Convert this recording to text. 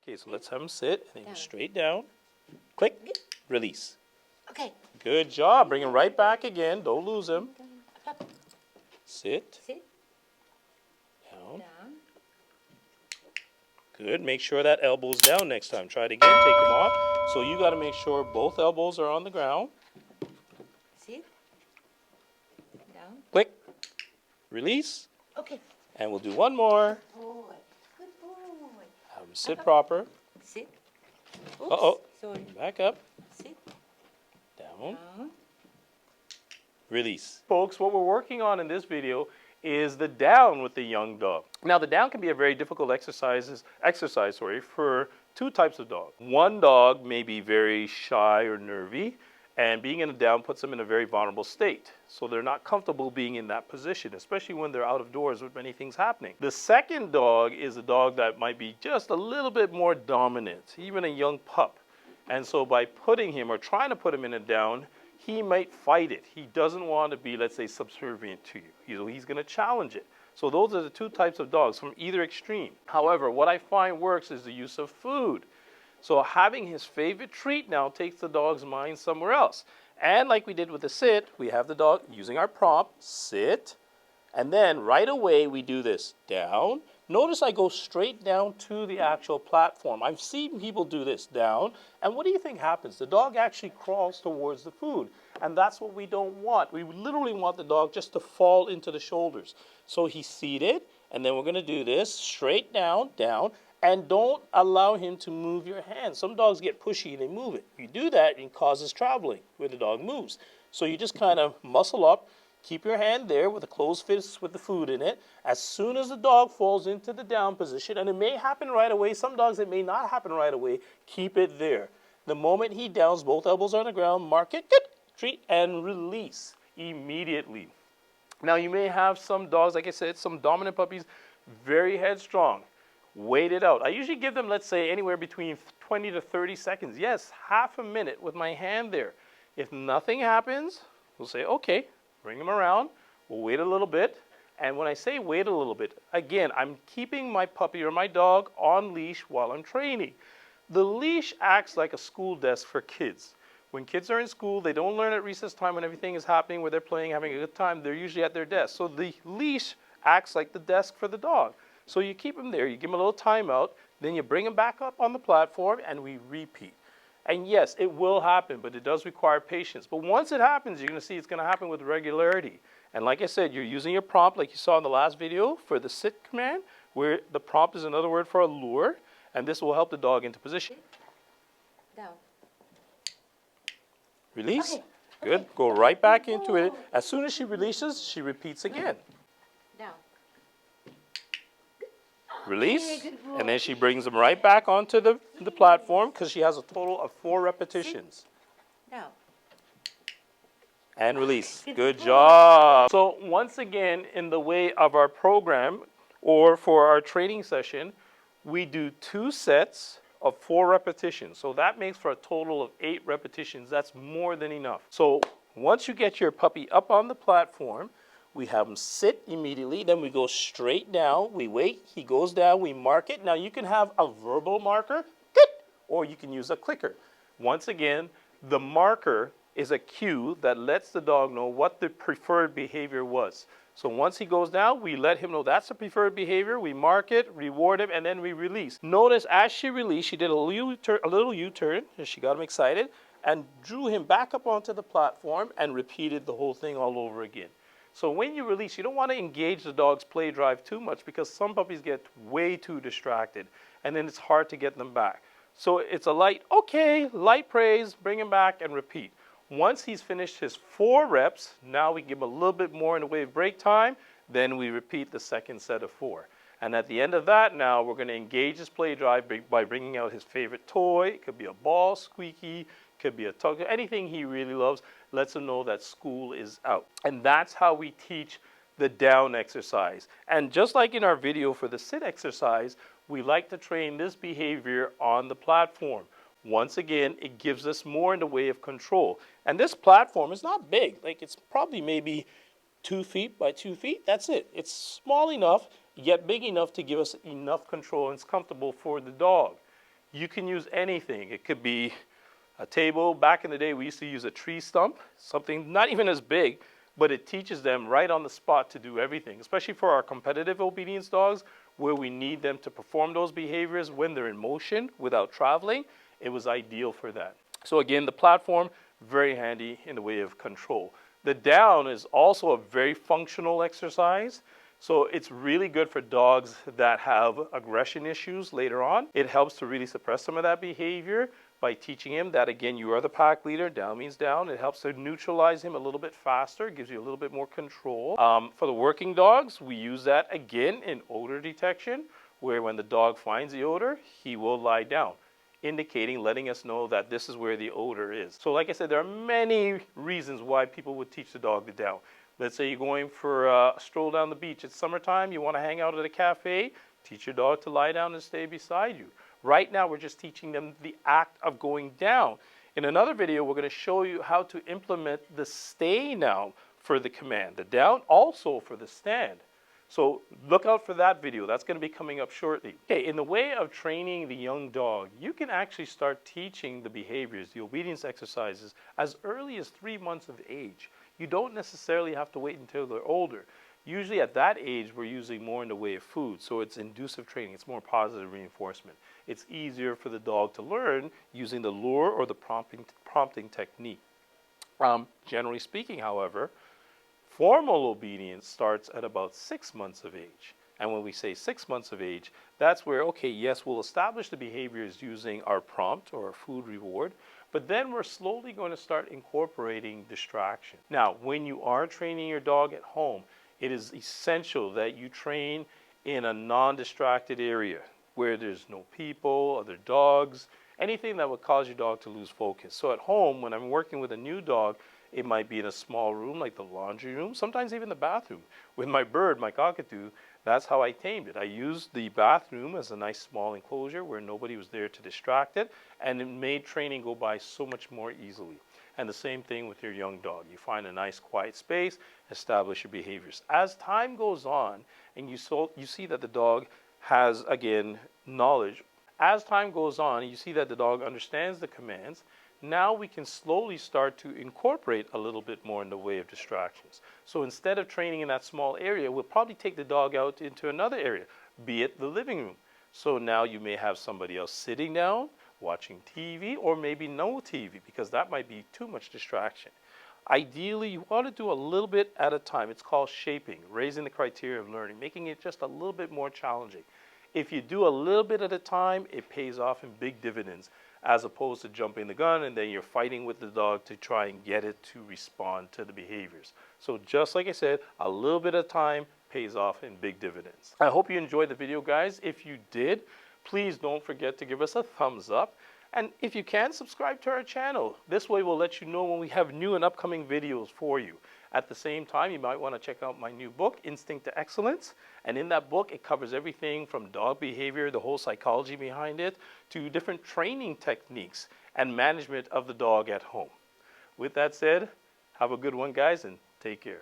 Okay, so let's have him sit and then straight down. Click, release. Okay. Good job. Bring him right back again. Don't lose him. Sit. Sit. Down. Down. Good. Make sure that elbow's down next time. Try it again. Take him off. So you got to make sure both elbows are on the ground. Sit. Down. Click. Release. Okay. And we'll do one more. Good boy. Good boy. Have him sit proper. Sit. Oops. Uh-oh. Sorry. Back up. Sit. Down. Down. Release. Folks, what we're working on in this video is the down with the young dog. Now, the down can be a very difficult exercise for two types of dogs. One dog may be very shy or nervy, and being in a down puts them in a very vulnerable state. So they're not comfortable being in that position, especially when they're out of doors with many things happening. The second dog is a dog that might be just a little bit more dominant, even a young pup. And so by putting him or trying to put him in a down, he might fight it. He doesn't want to be, let's say, subservient to you. He's going to challenge it. So those are the two types of dogs from either extreme. However, what I find works is the use of food. So having his favorite treat now takes the dog's mind somewhere else. And like we did with the sit, we have the dog using our prompt, sit, and then right away we do this, down. Notice I go straight down to the actual platform. I've seen people do this, down, and what do you think happens? The dog actually crawls towards the food, and that's what we don't want. We literally want the dog just to fall into the shoulders. So he's seated, and then we're going to do this, straight down, down, and don't allow him to move your hand. Some dogs get pushy and they move it. You do that, it causes traveling where the dog moves. So you just kind of muscle up, keep your hand there with a closed fist with the food in it. As soon as the dog falls into the down position, and it may happen right away, some dogs it may not happen right away, keep it there. The moment he downs, both elbows are on the ground, mark it, good, treat, and release immediately. Now you may have some dogs, like I said, some dominant puppies, very headstrong. Wait it out. I usually give them, let's say, anywhere between 20 to 30 seconds. Yes, half a minute with my hand there. If nothing happens, we'll say, okay, bring him around. We'll wait a little bit. And when I say wait a little bit, again, I'm keeping my puppy or my dog on leash while I'm training. The leash acts like a school desk for kids. When kids are in school, they don't learn at recess time when everything is happening, where they're playing, having a good time. They're usually at their desk. So the leash acts like the desk for the dog. So you keep him there, you give him a little timeout, then you bring him back up on the platform and we repeat. And yes, it will happen, but it does require patience. But once it happens, you're going to see it's going to happen with regularity. And like I said, you're using your prompt like you saw in the last video for the sit command, where the prompt is another word for a lure, and this will help the dog into position. Down. Release. Okay. Good. Okay. Go right back into it. As soon as she releases, she repeats again. Down. Release, Okay, good boy. and then she brings them right back onto the platform because she has a total of 4 repetitions. Down. And release. Good Good boy. job. So once again, in the way of our program or for our training session, we do 2 sets of 4 repetitions. So that makes for a total of 8 repetitions. That's more than enough. So once you get your puppy up on the platform, we have him sit immediately, then we go straight down, we wait, he goes down, we mark it. Now you can have a verbal marker, good, or you can use a clicker. Once again, the marker is a cue that lets the dog know what the preferred behavior was. So once he goes down, we let him know that's the preferred behavior, we mark it, reward him, and then we release. Notice as she released, she did a little U-turn, and she got him excited, and drew him back up onto the platform and repeated the whole thing all over again. So when you release, you don't want to engage the dog's play drive too much because some puppies get way too distracted and then it's hard to get them back. So it's a light, okay, light praise, bring him back and repeat. Once he's finished his 4 reps, now we give him a little bit more in the way of break time, then we repeat the second set of 4. And at the end of that now, we're going to engage his play drive by bringing out his favorite toy. It could be a ball, squeaky, could be a tug, anything he really loves, lets him know that school is out. And that's how we teach the down exercise. And just like in our video for the sit exercise, we like to train this behavior on the platform. Once again, it gives us more in the way of control. And this platform is not big. Like it's probably maybe 2 feet by 2 feet. That's it. It's small enough, yet big enough to give us enough control and it's comfortable for the dog. You can use anything. It could be a table. Back in the day, we used to use a tree stump, something not even as big, but it teaches them right on the spot to do everything, especially for our competitive obedience dogs, where we need them to perform those behaviors when they're in motion without traveling. It was ideal for that. So again, the platform, very handy in the way of control. The down is also a very functional exercise. So it's really good for dogs that have aggression issues later on. It helps to really suppress some of that behavior by teaching him that, again, you are the pack leader. Down means down. It helps to neutralize him a little bit faster, gives you a little bit more control. For the working dogs, we use that again in odor detection, where when the dog finds the odor, he will lie down, indicating, letting us know that this is where the odor is. So like I said, there are many reasons why people would teach the dog to down. Let's say you're going for a stroll down the beach. It's summertime, you want to hang out at a cafe, teach your dog to lie down and stay beside you. Right now, we're just teaching them the act of going down. In another video, we're going to show you how to implement the stay now for the command, the down also for the stand. So look out for that video. That's going to be coming up shortly. Okay, in the way of training the young dog, you can actually start teaching the behaviors, the obedience exercises, as early as 3 months of age. You don't necessarily have to wait until they're older. Usually at that age, we're using more in the way of food. So it's inducive training. It's more positive reinforcement. It's easier for the dog to learn using the lure or the prompting technique. Generally speaking, however, formal obedience starts at about 6 months of age. And when we say 6 months of age, that's where, okay, yes, we'll establish the behaviors using our prompt or our food reward, but then we're slowly going to start incorporating distraction. Now, when you are training your dog at home, it is essential that you train in a non-distracted area where there's no people, other dogs, anything that would cause your dog to lose focus. So at home, when I'm working with a new dog, it might be in a small room like the laundry room, sometimes even the bathroom. With my bird, my cockatoo, that's how I tamed it. I used the bathroom as a nice small enclosure where nobody was there to distract it, and it made training go by so much more easily. And the same thing with your young dog. You find a nice quiet space, establish your behaviors. As time goes on, and you see that the dog has, again, knowledge. As time goes on, you see that the dog understands the commands. Now we can slowly start to incorporate a little bit more in the way of distractions. So instead of training in that small area, we'll probably take the dog out into another area, be it the living room. So now you may have somebody else sitting down, watching TV, or maybe no TV, because that might be too much distraction. Ideally, you want to do a little bit at a time. It's called shaping, raising the criteria of learning, making it just a little bit more challenging. If you do a little bit at a time, it pays off in big dividends, as opposed to jumping the gun and then you're fighting with the dog to try and get it to respond to the behaviors. So just like I said, a little bit at a time pays off in big dividends. I hope you enjoyed the video, guys. If you did, please don't forget to give us a thumbs up. And if you can, subscribe to our channel. This way we'll let you know when we have new and upcoming videos for you. At the same time, you might want to check out my new book, Instinct to Excellence. And in that book, it covers everything from dog behavior, the whole psychology behind it, to different training techniques and management of the dog at home. With that said, have a good one, guys, and take care.